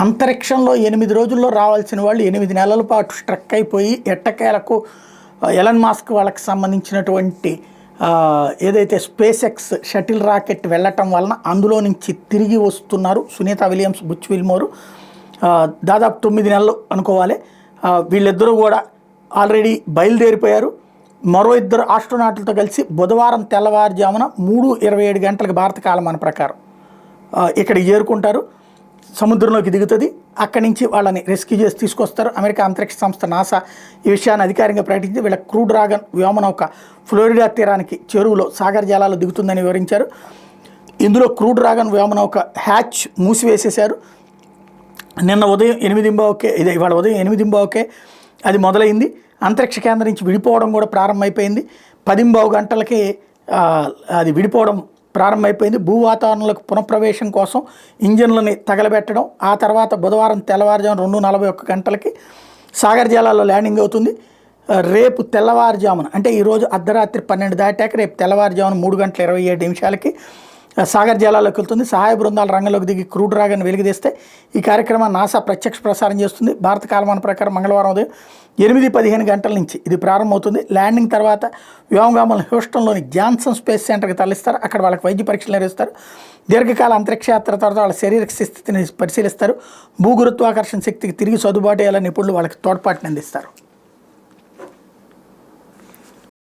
అంతరిక్షంలో 8 రోజుల్లో రావాల్సిన వాళ్ళు 8 నెలల పాటు స్ట్రక్ అయిపోయి ఎట్టకేలకు ఎలన్ మాస్క్ వాళ్ళకి సంబంధించినటువంటి ఏదైతే స్పేస్ ఎక్స్ షటిల్ రాకెట్ వెళ్ళటం వలన అందులో నుంచి తిరిగి వస్తున్నారు సునీత విలియమ్స్, బుచ్ విల్మోర్. దాదాపు 9 నెలలు అనుకోవాలి. వీళ్ళిద్దరూ కూడా ఆల్రెడీ బయలుదేరిపోయారు. మరో 2 ఆస్ట్రోనాట్లతో కలిసి బుధవారం తెల్లవారుజామున 3:27 గంటలకు భారత కాలమాన ప్రకారం ఇక్కడికి చేరుకుంటారు. సముద్రంలోకి దిగుతుంది. అక్కడి నుంచి వాళ్ళని రెస్క్యూ చేసి తీసుకొస్తారు. అమెరికా అంతరిక్ష సంస్థ నాసా ఈ విషయాన్ని అధికారికంగా ప్రకటించి వీళ్ళ క్రూ డ్రాగన్ వ్యోమనౌక ఫ్లోరిడా తీరానికి చెరువులో సాగర్ జలాల్లో దిగుతుందని వివరించారు. ఇందులో క్రూ డ్రాగన్ వ్యోమనౌక హ్యాచ్ మూసివేసేశారు. నిన్న ఉదయం 8:15కే ఇవాళ ఉదయం 8:15కే అది మొదలైంది. అంతరిక్ష కేంద్రం నుంచి విడిపోవడం కూడా ప్రారంభమైపోయింది. 10:15 గంటలకి అది విడిపోవడం ప్రారంభమైపోయింది. భూ వాతావరణంలోకి పునఃప్రవేశం కోసం ఇంజన్లని తగలబెట్టడం, ఆ తర్వాత బుధవారం తెల్లవారుజామున 2:41 గంటలకి సాగర్ జలాల్లో ల్యాండింగ్ అవుతుంది. రేపు తెల్లవారుజామున అంటే ఈరోజు అర్ధరాత్రి 12 దాటాక రేపు తెల్లవారుజామున 3:27 సాగర్ జలాల్లోకి వెళ్తుంది. సహాయ బృందాలు రంగంలోకి దిగి క్రూ డ్రాగన్ వెలికితీస్తే ఈ కార్యక్రమాన్ని నాసా ప్రత్యక్ష ప్రసారం చేస్తుంది. భారత కాలమాన ప్రకారం మంగళవారం ఉదయం 8:15 గంటల నుంచి ఇది ప్రారంభమవుతుంది. ల్యాండింగ్ తర్వాత వ్యోమగాములను హ్యూస్టన్లోని జాన్సన్ స్పేస్ సెంటర్కి తరలిస్తారు. అక్కడ వాళ్ళకి వైద్య పరీక్షలు నిర్వహిస్తారు. దీర్ఘకాల అంతరిక్ష యాత్ర తర్వాత వాళ్ళ శారీరక స్థితిని పరిశీలిస్తారు. భూగురుత్వాకర్షణ శక్తికి తిరిగి సర్దుబాటు చేయాలని నిపుణులు వాళ్ళకి తోడ్పాటుని అందిస్తారు.